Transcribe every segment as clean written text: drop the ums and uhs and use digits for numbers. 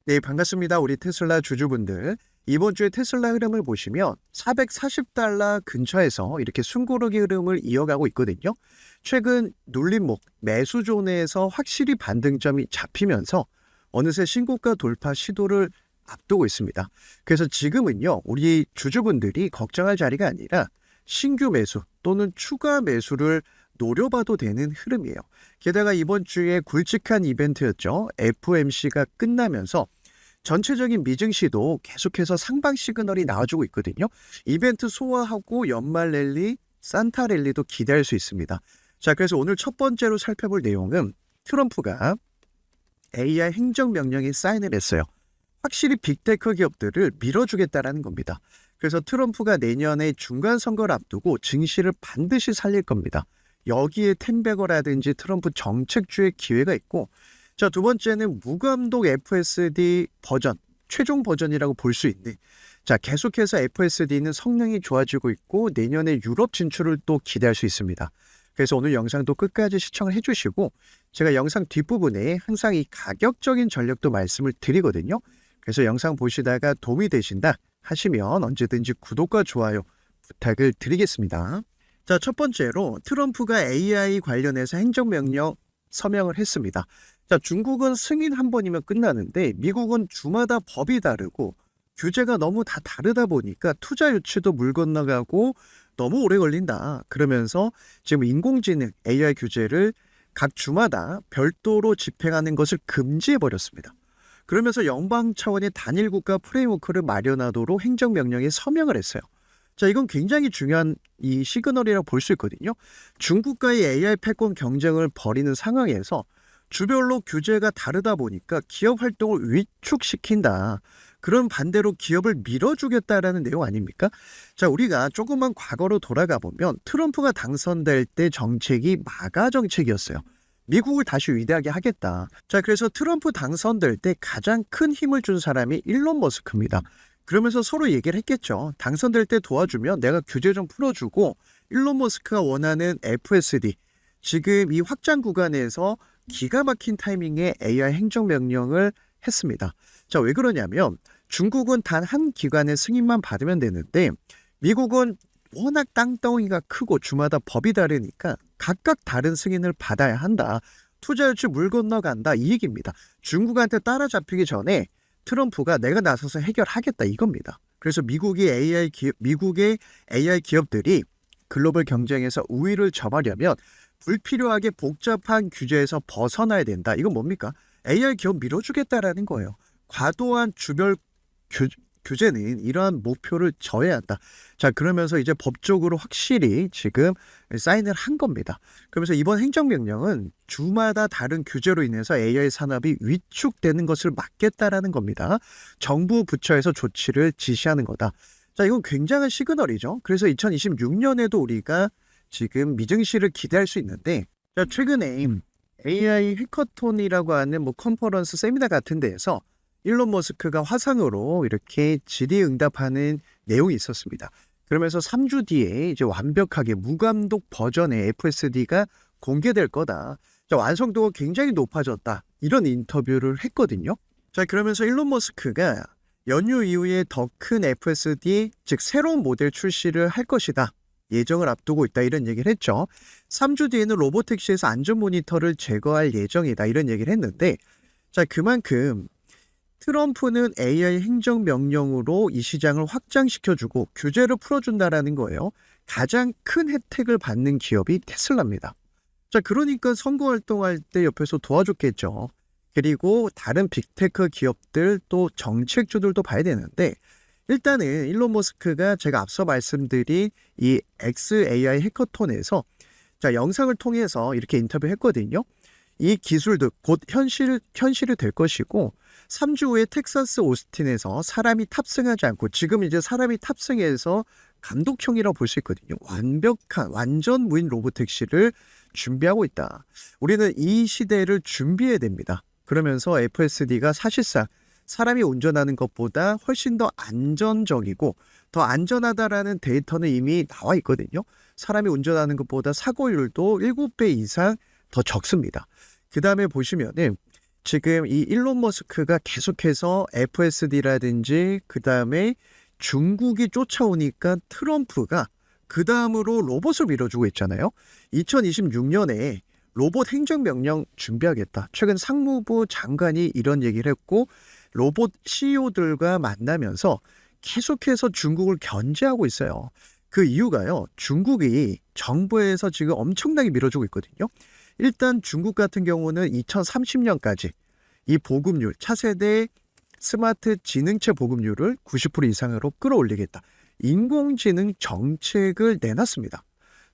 네, 반갑습니다. 우리 테슬라 주주분들. 이번 주에 테슬라 흐름을 보시면 440달러 근처에서 이렇게 숨고르기 흐름을 이어가고 있거든요. 최근 눌림목 매수존에서 확실히 반등점이 잡히면서 어느새 신고가 돌파 시도를 앞두고 있습니다. 그래서 지금은요, 우리 주주분들이 걱정할 자리가 아니라 신규 매수 또는 추가 매수를 노려봐도 되는 흐름이에요. 게다가 이번 주에 굵직한 이벤트였죠. FOMC가 끝나면서 전체적인 미증시도 계속해서 상방 시그널이 나와주고 있거든요. 이벤트 소화하고 연말 랠리, 산타 랠리도 기대할 수 있습니다. 자, 그래서 오늘 첫 번째로 살펴볼 내용은 트럼프가 AI 행정명령에 사인을 했어요. 확실히 빅테크 기업들을 밀어주겠다라는 겁니다. 그래서 트럼프가 내년에 중간선거를 앞두고 증시를 반드시 살릴 겁니다. 여기에 텐베거라든지 트럼프 정책주의 기회가 있고, 자, 두 번째는 무감독 FSD 버전, 최종 버전이라고 볼 수 있는, 자, 계속해서 FSD는 성능이 좋아지고 있고 내년에 유럽 진출을 또 기대할 수 있습니다. 그래서 오늘 영상도 끝까지 시청을 해주시고, 제가 영상 뒷부분에 항상 이 가격적인 전략도 말씀을 드리거든요. 그래서 영상 보시다가 도움이 되신다 하시면 언제든지 구독과 좋아요 부탁을 드리겠습니다. 자, 첫 번째로 트럼프가 AI 관련해서 행정명령 서명을 했습니다. 자, 중국은 승인 한 번이면 끝나는데 미국은 주마다 법이 다르고 규제가 너무 다 다르다 보니까 투자 유치도 물 건너가고 너무 오래 걸린다. 그러면서 지금 인공지능 AI 규제를 각 주마다 별도로 집행하는 것을 금지해버렸습니다. 그러면서 영방 차원의 단일 국가 프레임워크를 마련하도록 행정명령에 서명을 했어요. 자, 이건 굉장히 중요한 이 시그널이라고 볼 수 있거든요. 중국과의 AI 패권 경쟁을 벌이는 상황에서 주별로 규제가 다르다 보니까 기업 활동을 위축시킨다. 그런 반대로 기업을 밀어주겠다라는 내용 아닙니까? 자, 우리가 조금만 과거로 돌아가 보면 트럼프가 당선될 때 정책이 마가 정책이었어요. 미국을 다시 위대하게 하겠다. 자, 그래서 트럼프 당선될 때 가장 큰 힘을 준 사람이 일론 머스크입니다. 그러면서 서로 얘기를 했겠죠. 당선될 때 도와주면 내가 규제 좀 풀어주고, 일론 머스크가 원하는 FSD, 지금 이 확장 구간에서 기가 막힌 타이밍에 AI 행정명령을 했습니다. 자, 왜 그러냐면 중국은 단 한 기관의 승인만 받으면 되는데 미국은 워낙 땅덩이가 크고 주마다 법이 다르니까 각각 다른 승인을 받아야 한다. 투자 유치 물 건너간다, 이 얘기입니다. 중국한테 따라잡히기 전에 트럼프가 내가 나서서 해결하겠다, 이겁니다. 그래서 미국의 AI 기업들이 글로벌 경쟁에서 우위를 점하려면 불필요하게 복잡한 규제에서 벗어나야 된다. 이건 뭡니까? AI 기업 밀어주겠다라는 거예요. 과도한 주별 규제는 이러한 목표를 저해야 한다. 자, 그러면서 이제 법적으로 확실히 지금 사인을 한 겁니다. 그러면서 이번 행정명령은 주마다 다른 규제로 인해서 AI 산업이 위축되는 것을 막겠다라는 겁니다. 정부 부처에서 조치를 지시하는 거다. 자, 이건 굉장한 시그널이죠. 그래서 2026년에도 우리가 지금 미증시를 기대할 수 있는데, 자, 최근에 AI 해커톤이라고 하는 컨퍼런스 세미나 같은 데에서 일론 머스크가 화상으로 이렇게 질의응답하는 내용이 있었습니다. 그러면서 3주 뒤에 이제 완벽하게 무감독 버전의 FSD가 공개될 거다. 자, 완성도가 굉장히 높아졌다. 이런 인터뷰를 했거든요. 자, 그러면서 일론 머스크가 연휴 이후에 더 큰 FSD, 즉 새로운 모델 출시를 할 것이다. 예정을 앞두고 있다, 이런 얘기를 했죠. 3주 뒤에는 로보택시에서 안전 모니터를 제거할 예정이다, 이런 얘기를 했는데, 자, 그만큼 트럼프는 AI 행정명령으로 이 시장을 확장시켜주고 규제를 풀어준다라는 거예요. 가장 큰 혜택을 받는 기업이 테슬라입니다. 자, 그러니까 선거 활동할 때 옆에서 도와줬겠죠. 그리고 다른 빅테크 기업들 또 정책주들도 봐야 되는데, 일단은 일론 머스크가 제가 앞서 말씀드린 이 XAI 해커톤에서 자, 영상을 통해서 이렇게 인터뷰했거든요. 이 기술도 곧 현실이 될 것이고, 3주 후에 텍사스 오스틴에서 사람이 탑승하지 않고, 지금 이제 사람이 탑승해서 감독형이라고 볼 수 있거든요. 완전 무인 로보택시를 준비하고 있다. 우리는 이 시대를 준비해야 됩니다. 그러면서 FSD가 사실상 사람이 운전하는 것보다 훨씬 더 안전적이고 더 안전하다라는 데이터는 이미 나와 있거든요. 사람이 운전하는 것보다 사고율도 7배 이상 더 적습니다. 그 다음에 보시면은 지금 이 일론 머스크가 계속해서 FSD라든지 그다음에 중국이 쫓아오니까 트럼프가 그 다음으로 로봇을 밀어주고 있잖아요. 2026년에 로봇 행정명령 준비하겠다. 최근 상무부 장관이 이런 얘기를 했고 로봇 CEO들과 만나면서 계속해서 중국을 견제하고 있어요. 그 이유가요. 중국이 정부에서 지금 엄청나게 밀어주고 있거든요. 일단 중국 같은 경우는 2030년까지 이 보급률, 차세대 스마트 지능체 보급률을 90% 이상으로 끌어올리겠다. 인공지능 정책을 내놨습니다.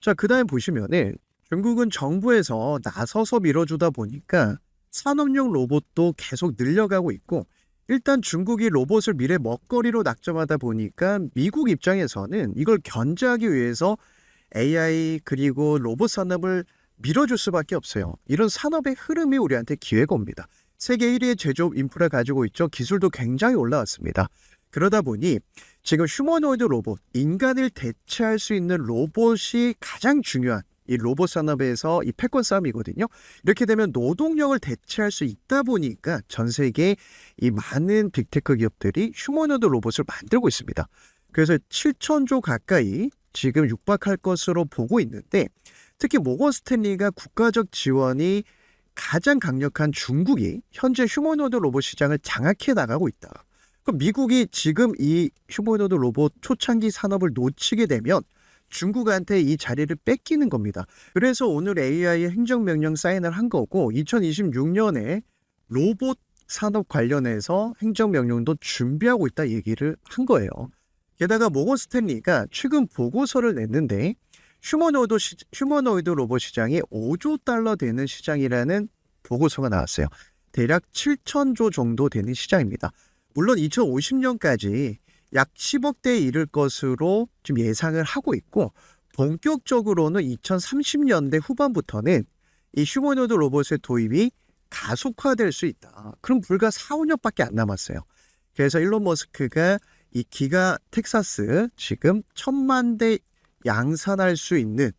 자, 그 다음에 보시면은 중국은 정부에서 나서서 밀어주다 보니까 산업용 로봇도 계속 늘려가고 있고 일단 중국이 로봇을 미래 먹거리로 낙점하다 보니까 미국 입장에서는 이걸 견제하기 위해서 AI 그리고 로봇 산업을 밀어줄 수밖에 없어요. 이런 산업의 흐름이 우리한테 기회가 옵니다. 세계 1위의 제조업 인프라 가지고 있죠. 기술도 굉장히 올라왔습니다. 그러다 보니 지금 휴머노이드 로봇, 인간을 대체할 수 있는 로봇이 가장 중요한 이 로봇 산업에서 이 패권 싸움이거든요. 이렇게 되면 노동력을 대체할 수 있다 보니까 전 세계 이 많은 빅테크 기업들이 휴머노이드 로봇을 만들고 있습니다. 그래서 7천조 가까이 지금 육박할 것으로 보고 있는데 특히 모건 스탠리가 국가적 지원이 가장 강력한 중국이 현재 휴머노이드 로봇 시장을 장악해 나가고 있다. 그럼 미국이 지금 이 휴머노이드 로봇 초창기 산업을 놓치게 되면 중국한테 이 자리를 뺏기는 겁니다. 그래서 오늘 AI 행정명령 사인을 한 거고 2026년에 로봇 산업 관련해서 행정명령도 준비하고 있다 얘기를 한 거예요. 게다가 모건 스탠리가 최근 보고서를 냈는데 휴머노이드 로봇 시장이 5조 달러 되는 시장이라는 보고서가 나왔어요. 대략 7천조 정도 되는 시장입니다. 물론 2050년까지 약 10억대에 이를 것으로 지금 예상을 하고 있고 본격적으로는 2030년대 후반부터는 이 휴머노이드 로봇의 도입이 가속화될 수 있다. 그럼 불과 4, 5년밖에 안 남았어요. 그래서 일론 머스크가 이 기가 텍사스 지금 1,000만 대 양산할 수 있는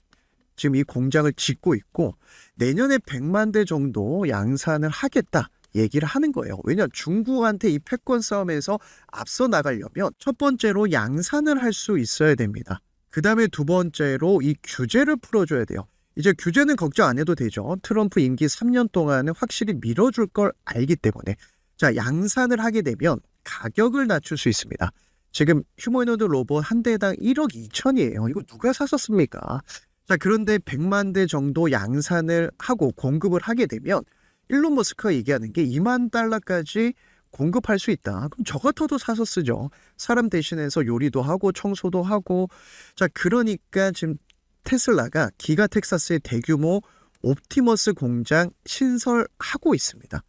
지금 이 공장을 짓고 있고 내년에 100만 대 정도 양산을 하겠다. 얘기를 하는 거예요. 왜냐하면 중국한테 이 패권 싸움에서 앞서 나가려면 첫 번째로 양산을 할 수 있어야 됩니다. 그 다음에 두 번째로 이 규제를 풀어줘야 돼요. 이제 규제는 걱정 안 해도 되죠. 트럼프 임기 3년 동안은 확실히 밀어줄 걸 알기 때문에 자 양산을 하게 되면 가격을 낮출 수 있습니다. 지금 휴머노이드 로봇 한 대당 1억 2천이에요. 이거 누가 샀었습니까? 자 그런데 100만 대 정도 양산을 하고 공급을 하게 되면 일론 머스크가 얘기하는 게 2만 달러까지 공급할 수 있다. 그럼 저 같아도 사서 쓰죠. 사람 대신해서 요리도 하고 청소도 하고. 자, 그러니까 지금 테슬라가 기가 텍사스의 대규모 옵티머스 공장 신설하고 있습니다.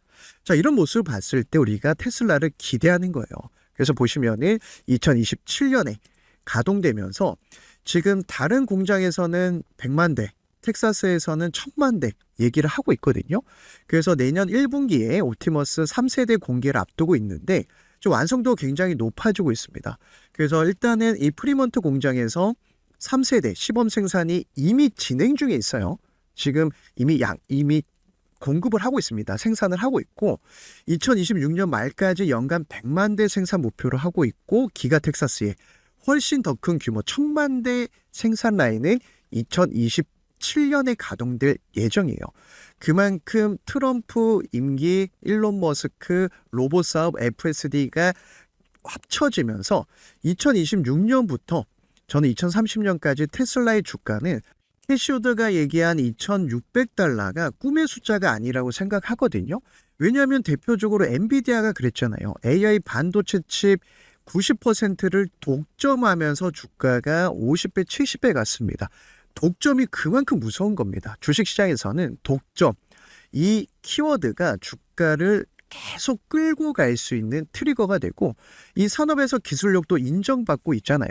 자, 이런 모습을 봤을 때 우리가 테슬라를 기대하는 거예요. 그래서 보시면은 2027년에 가동되면서 지금 다른 공장에서는 100만 대, 텍사스에서는 1,000만 대 얘기를 하고 있거든요. 그래서 내년 1분기에 옵티머스 3세대 공개를 앞두고 있는데 좀 완성도가 굉장히 높아지고 있습니다. 그래서 일단은 이 프리먼트 공장에서 3세대 시범 생산이 이미 진행 중에 있어요. 지금 이미 공급을 하고 있습니다. 생산을 하고 있고 2026년 말까지 연간 100만 대 생산 목표를 하고 있고 기가 텍사스에 훨씬 더 큰 규모 1,000만 대 생산 라인은 2027년에 가동될 예정이에요. 그만큼 트럼프 임기, 일론 머스크, 로봇 사업 FSD가 합쳐지면서 2026년부터 저는 2030년까지 테슬라의 주가는 캐시우드가 얘기한 2,600달러가 꿈의 숫자가 아니라고 생각하거든요. 왜냐하면 대표적으로 엔비디아가 그랬잖아요. AI 반도체 칩 90%를 독점하면서 주가가 50배, 70배 갔습니다. 독점이 그만큼 무서운 겁니다. 주식시장에서는 독점, 이 키워드가 주가를 계속 끌고 갈 수 있는 트리거가 되고 이 산업에서 기술력도 인정받고 있잖아요.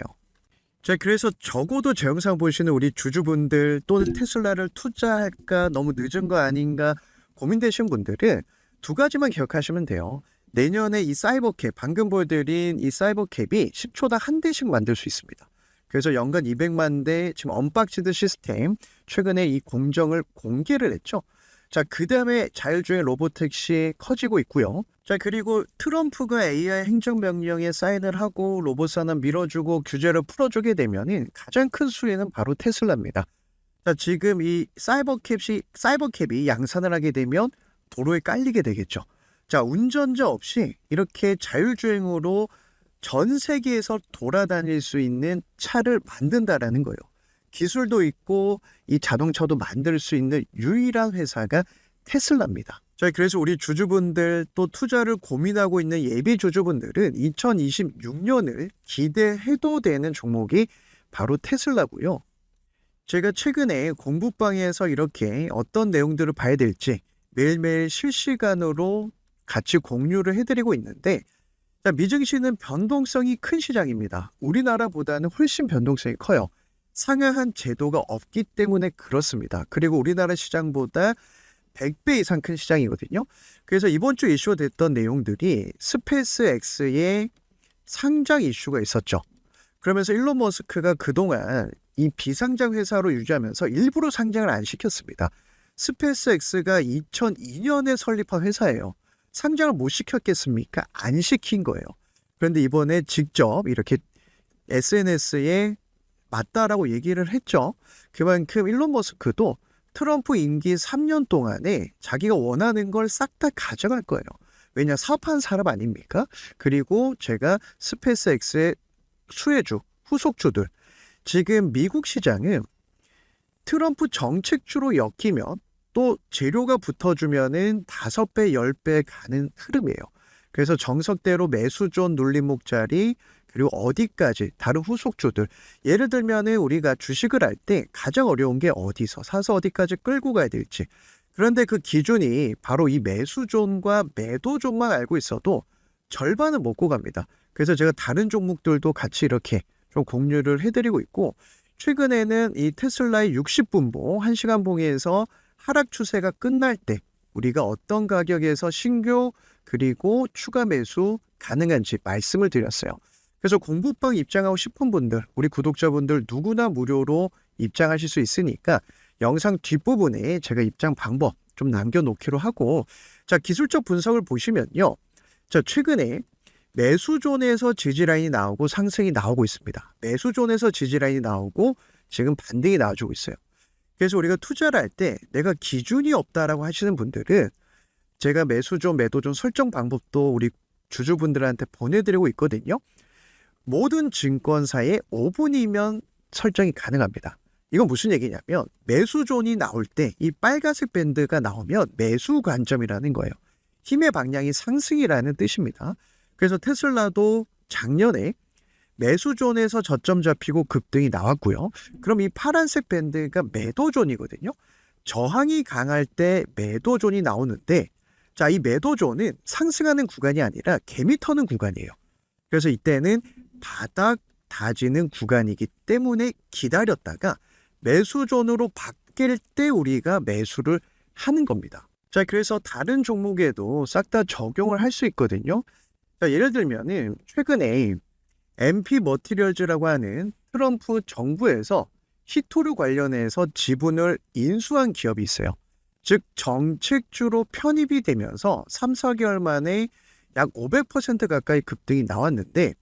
자, 그래서 적어도 제 영상 보시는 우리 주주분들 또는 테슬라를 투자할까 너무 늦은 거 아닌가 고민되신 분들은 두 가지만 기억하시면 돼요. 내년에 이 사이버캡, 방금 보여드린 이 사이버캡이 10초당 한 대씩 만들 수 있습니다. 그래서 연간 200만 대 지금 언박시드 시스템 최근에 이 공정을 공개를 했죠. 자, 그 다음에 자율주행 로보택시 커지고 있고요. 자, 그리고 트럼프가 AI 행정명령에 사인을 하고 로봇 산업 밀어주고 규제를 풀어주게 되면은 가장 큰 수혜는 바로 테슬라입니다. 자, 지금 이 사이버캡이 양산을 하게 되면 도로에 깔리게 되겠죠. 자, 운전자 없이 이렇게 자율주행으로 전 세계에서 돌아다닐 수 있는 차를 만든다라는 거예요. 기술도 있고 이 자동차도 만들 수 있는 유일한 회사가 테슬라입니다. 자, 그래서 우리 주주분들 또 투자를 고민하고 있는 예비 주주분들은 2026년을 기대해도 되는 종목이 바로 테슬라고요. 제가 최근에 공부방에서 이렇게 어떤 내용들을 봐야 될지 매일매일 실시간으로 같이 공유를 해드리고 있는데, 자, 미증시는 변동성이 큰 시장입니다. 우리나라보다는 훨씬 변동성이 커요. 상향한 제도가 없기 때문에 그렇습니다. 그리고 우리나라 시장보다 100배 이상 큰 시장이거든요. 그래서 이번 주 이슈가 됐던 내용들이 스페이스X의 상장 이슈가 있었죠. 그러면서 일론 머스크가 그동안 이 비상장 회사로 유지하면서 일부러 상장을 안 시켰습니다. 스페이스X가 2002년에 설립한 회사예요. 상장을 못 시켰겠습니까? 안 시킨 거예요. 그런데 이번에 직접 이렇게 SNS에 맞다라고 얘기를 했죠. 그만큼 일론 머스크도 트럼프 임기 3년 동안에 자기가 원하는 걸 싹 다 가져갈 거예요. 왜냐, 사업하는 사람 아닙니까? 그리고 제가 스페이스X의 수혜주, 후속주들, 지금 미국 시장은 트럼프 정책주로 엮이면 또 재료가 붙어주면은 5배, 10배 가는 흐름이에요. 그래서 정석대로 매수존 눌림목 자리, 그리고 어디까지 다른 후속주들, 예를 들면은 우리가 주식을 할 때 가장 어려운 게 어디서 사서 어디까지 끌고 가야 될지. 그런데 그 기준이 바로 이 매수존과 매도존만 알고 있어도 절반은 먹고 갑니다. 그래서 제가 다른 종목들도 같이 이렇게 좀 공유를 해드리고 있고, 최근에는 이 테슬라의 60분봉 1시간 봉에서 하락 추세가 끝날 때 우리가 어떤 가격에서 신규 그리고 추가 매수 가능한지 말씀을 드렸어요. 그래서 공부방 입장하고 싶은 분들, 우리 구독자분들 누구나 무료로 입장하실 수 있으니까 영상 뒷부분에 제가 입장 방법 좀 남겨놓기로 하고, 자, 기술적 분석을 보시면요. 자, 최근에 매수존에서 지지라인이 나오고 상승이 나오고 있습니다. 매수존에서 지지라인이 나오고 지금 반등이 나와주고 있어요. 그래서 우리가 투자를 할 때 내가 기준이 없다라고 하시는 분들은 제가 매수존, 매도존 설정 방법도 우리 주주분들한테 보내드리고 있거든요. 모든 증권사에 5분이면 설정이 가능합니다. 이건 무슨 얘기냐면 매수존이 나올 때 이 빨간색 밴드가 나오면 매수 관점이라는 거예요. 힘의 방향이 상승이라는 뜻입니다. 그래서 테슬라도 작년에 매수존에서 저점 잡히고 급등이 나왔고요. 그럼 이 파란색 밴드가 매도존이거든요. 저항이 강할 때 매도존이 나오는데, 자, 이 매도존은 상승하는 구간이 아니라 개미 터는 구간이에요. 그래서 이때는 바닥 다지는 구간이기 때문에 기다렸다가 매수존으로 바뀔 때 우리가 매수를 하는 겁니다. 자, 그래서 다른 종목에도 싹 다 적용을 할 수 있거든요. 자, 예를 들면은 최근에 MP 머티리얼즈라고 하는 트럼프 정부에서 히토류 관련해서 지분을 인수한 기업이 있어요. 즉 정책주로 편입이 되면서 3, 4개월 만에 약 500% 가까이 급등이 나왔는데,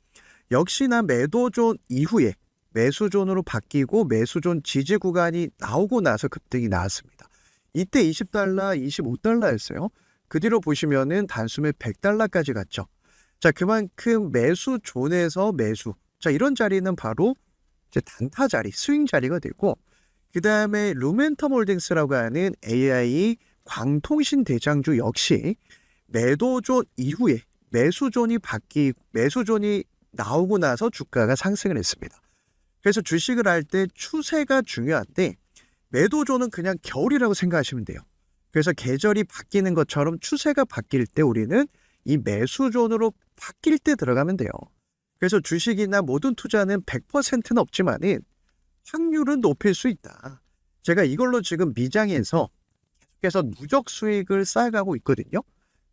역시나 매도존 이후에 매수존으로 바뀌고 매수존 지지 구간이 나오고 나서 급등이 나왔습니다. 이때 $20, $25였어요. 그 뒤로 보시면은 단숨에 $100까지 갔죠. 자, 그만큼 매수존에서 매수. 자, 이런 자리는 바로 이제 단타 자리, 스윙 자리가 되고, 그 다음에 루멘텀 홀딩스라고 하는 AI 광통신 대장주 역시 매도존 이후에 매수존이 나오고 나서 주가가 상승을 했습니다. 그래서 주식을 할 때 추세가 중요한데 매도존은 그냥 겨울이라고 생각하시면 돼요. 그래서 계절이 바뀌는 것처럼 추세가 바뀔 때 우리는 이 매수존으로 바뀔 때 들어가면 돼요. 그래서 주식이나 모든 투자는 100%는 없지만은 확률은 높일 수 있다. 제가 이걸로 지금 미장에서 계속해서 누적 수익을 쌓아가고 있거든요.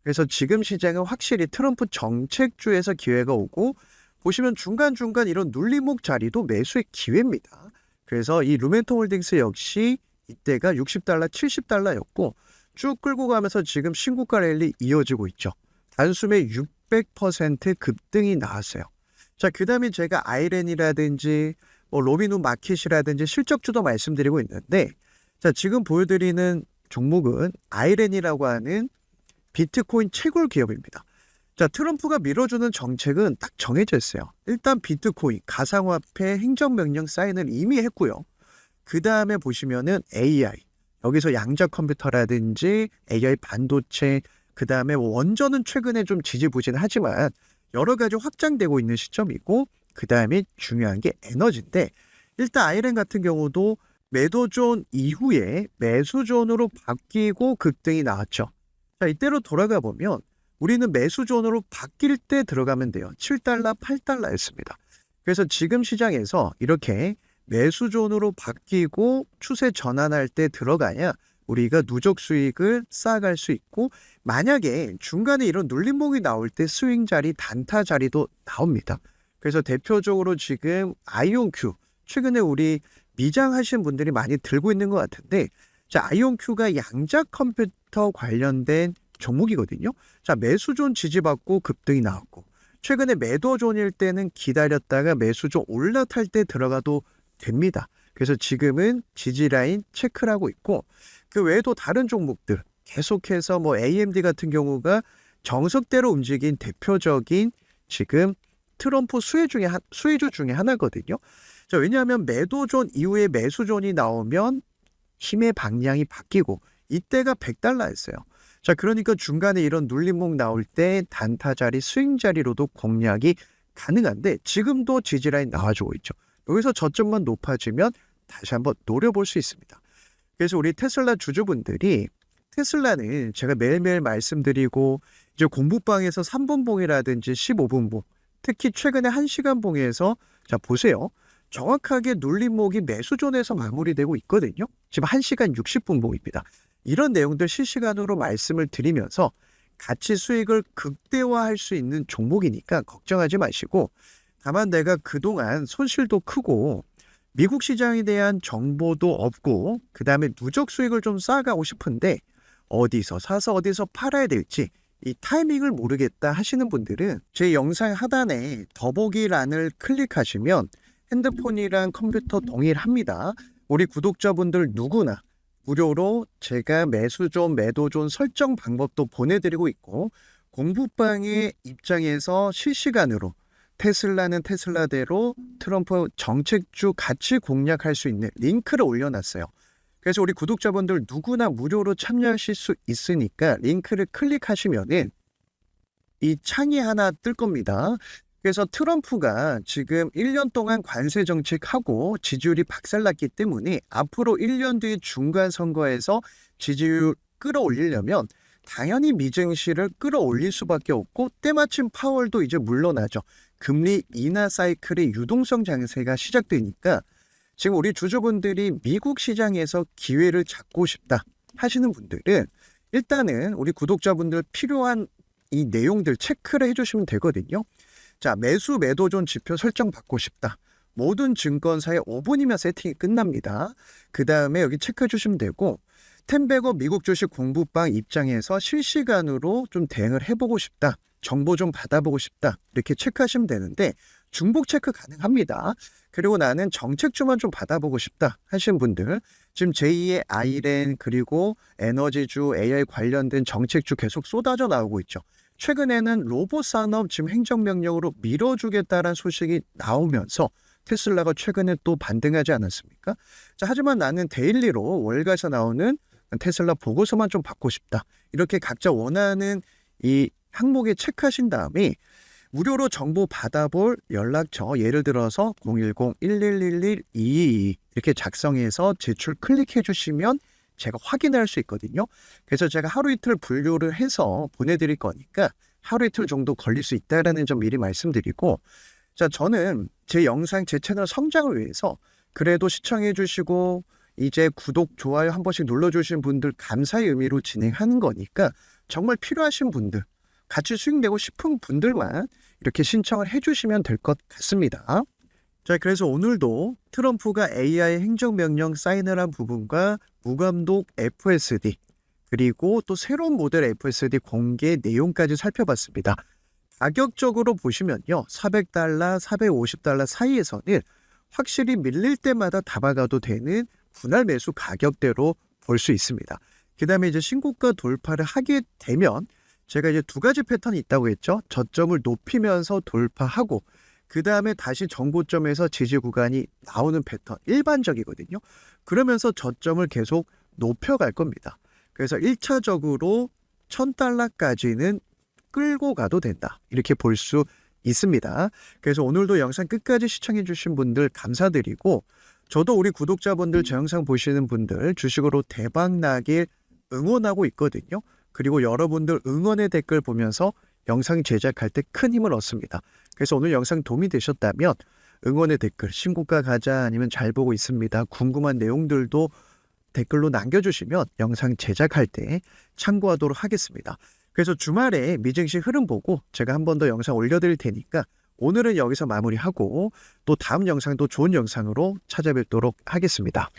그래서 지금 시장은 확실히 트럼프 정책주에서 기회가 오고, 보시면 중간중간 이런 눌림목 자리도 매수의 기회입니다. 그래서 이 루멘텀 홀딩스 역시 이때가 $60, $70였고 쭉 끌고 가면서 지금 신고가 랠리 이어지고 있죠. 단숨에 600% 급등이 나왔어요. 자, 그 다음에 제가 아이렌이라든지 로빈훗 마켓이라든지 실적주도 말씀드리고 있는데, 자, 지금 보여드리는 종목은 아이렌이라고 하는 비트코인 채굴 기업입니다. 자, 트럼프가 밀어주는 정책은 딱 정해져 있어요. 일단 비트코인, 가상화폐 행정명령 사인을 이미 했고요. 그 다음에 보시면은 AI, 여기서 양자 컴퓨터라든지 AI 반도체, 그 다음에 원전은 최근에 좀 지지부진하지만 여러 가지 확장되고 있는 시점이고, 그 다음에 중요한 게 에너지인데, 일단 아이렌 같은 경우도 매도존 이후에 매수존으로 바뀌고 급등이 나왔죠. 자, 이때로 돌아가 보면 우리는 매수존으로 바뀔 때 들어가면 돼요. 7달러, 8달러였습니다. 그래서 지금 시장에서 이렇게 매수존으로 바뀌고 추세 전환할 때 들어가야 우리가 누적 수익을 쌓아갈 수 있고, 만약에 중간에 이런 눌림목이 나올 때 스윙 자리, 단타 자리도 나옵니다. 그래서 대표적으로 지금 아이온큐, 최근에 우리 미장하신 분들이 많이 들고 있는 것 같은데, 자, 아이온큐가 양자 컴퓨터 관련된 종목이거든요. 자, 매수존 지지받고 급등이 나왔고, 최근에 매도존일 때는 기다렸다가 매수존 올라탈 때 들어가도 됩니다. 그래서 지금은 지지라인 체크를 하고 있고, 그 외에도 다른 종목들 계속해서 AMD 같은 경우가 정석대로 움직인 대표적인 지금 트럼프 수혜주 중에 하나거든요. 자, 왜냐하면 매도존 이후에 매수존이 나오면 힘의 방향이 바뀌고, 이때가 100달러였어요. 자, 그러니까 중간에 이런 눌림목 나올 때 단타 자리, 스윙 자리로도 공략이 가능한데, 지금도 지지라인 나와주고 있죠. 여기서 저점만 높아지면 다시 한번 노려볼 수 있습니다. 그래서 우리 테슬라 주주분들이, 테슬라는 제가 매일매일 말씀드리고, 이제 공부방에서 3분봉이라든지 15분봉, 특히 최근에 1시간 봉에서, 자, 보세요. 정확하게 눌림목이 매수존에서 마무리되고 있거든요. 지금 1시간 60분 봉입니다. 이런 내용들 실시간으로 말씀을 드리면서 가치 수익을 극대화할 수 있는 종목이니까 걱정하지 마시고, 다만 내가 그동안 손실도 크고 미국 시장에 대한 정보도 없고, 그 다음에 누적 수익을 좀 쌓아가고 싶은데 어디서 사서 어디서 팔아야 될지 이 타이밍을 모르겠다 하시는 분들은 제 영상 하단에 더보기란을 클릭하시면 핸드폰이랑 컴퓨터 동일합니다. 우리 구독자분들 누구나 무료로 제가 매수존, 매도존 설정 방법도 보내드리고 있고, 공부방의 입장에서 실시간으로 테슬라는 테슬라대로 트럼프 정책주 같이 공략할 수 있는 링크를 올려놨어요. 그래서 우리 구독자분들 누구나 무료로 참여하실 수 있으니까 링크를 클릭하시면은 이 창이 하나 뜰 겁니다. 그래서 트럼프가 지금 1년 동안 관세 정책하고 지지율이 박살났기 때문에 앞으로 1년 뒤 중간 선거에서 지지율 끌어올리려면 당연히 미증시를 끌어올릴 수밖에 없고, 때마침 파월도 이제 물러나죠. 금리 인하 사이클의 유동성 장세가 시작되니까 지금 우리 주주분들이 미국 시장에서 기회를 잡고 싶다 하시는 분들은 일단은 우리 구독자분들 필요한 이 내용들 체크를 해주시면 되거든요. 자, 매수 매도존 지표 설정 받고 싶다. 모든 증권사에 5분이면 세팅이 끝납니다. 그 다음에 여기 체크해 주시면 되고, 텐베거 미국 주식 공부방 입장에서 실시간으로 좀 대응을 해보고 싶다, 정보 좀 받아보고 싶다, 이렇게 체크하시면 되는데 중복 체크 가능합니다. 그리고 나는 정책주만 좀 받아보고 싶다 하시는 분들, 지금 제2의 아이렌 그리고 에너지주, AI 관련된 정책주 계속 쏟아져 나오고 있죠. 최근에는 로봇 산업 지금 행정명령으로 밀어주겠다는 소식이 나오면서 테슬라가 최근에 또 반등하지 않았습니까? 자, 하지만 나는 데일리로 월가에서 나오는 테슬라 보고서만 좀 받고 싶다, 이렇게 각자 원하는 이 항목에 체크하신 다음에 무료로 정보 받아볼 연락처, 예를 들어서 010-1111-222 이렇게 작성해서 제출 클릭해 주시면 제가 확인할 수 있거든요. 그래서 제가 하루 이틀 분류를 해서 보내드릴 거니까 하루 이틀 정도 걸릴 수 있다는 점 미리 말씀드리고, 자, 저는 제 영상, 제 채널 성장을 위해서 그래도 시청해 주시고 이제 구독, 좋아요 한 번씩 눌러주신 분들 감사의 의미로 진행하는 거니까 정말 필요하신 분들, 같이 수익 내고 싶은 분들만 이렇게 신청을 해주시면 될 것 같습니다. 자, 그래서 오늘도 트럼프가 AI 행정명령 사인을 한 부분과 무감독 FSD, 그리고 또 새로운 모델 FSD 공개 내용까지 살펴봤습니다. 가격적으로 보시면요. $400, $450 사이에서는 확실히 밀릴 때마다 담아가도 되는 분할 매수 가격대로 볼 수 있습니다. 그 다음에 이제 신고가 돌파를 하게 되면 제가 이제 두 가지 패턴이 있다고 했죠. 저점을 높이면서 돌파하고 그 다음에 다시 정고점에서 지지 구간이 나오는 패턴 일반적이거든요. 그러면서 저점을 계속 높여갈 겁니다. 그래서 1차적으로 $1,000까지는 끌고 가도 된다. 이렇게 볼 수 있습니다. 그래서 오늘도 영상 끝까지 시청해 주신 분들 감사드리고 저도 우리 구독자분들 제 영상 보시는 분들 주식으로 대박 나길 응원하고 있거든요. 그리고 여러분들 응원의 댓글 보면서 영상 제작할 때 큰 힘을 얻습니다. 그래서 오늘 영상 도움이 되셨다면 응원의 댓글 신고가 가자 아니면 잘 보고 있습니다. 궁금한 내용들도 댓글로 남겨주시면 영상 제작할 때 참고하도록 하겠습니다. 그래서 주말에 미증시 흐름 보고 제가 한 번 더 영상 올려드릴 테니까 오늘은 여기서 마무리하고 또 다음 영상도 좋은 영상으로 찾아뵙도록 하겠습니다.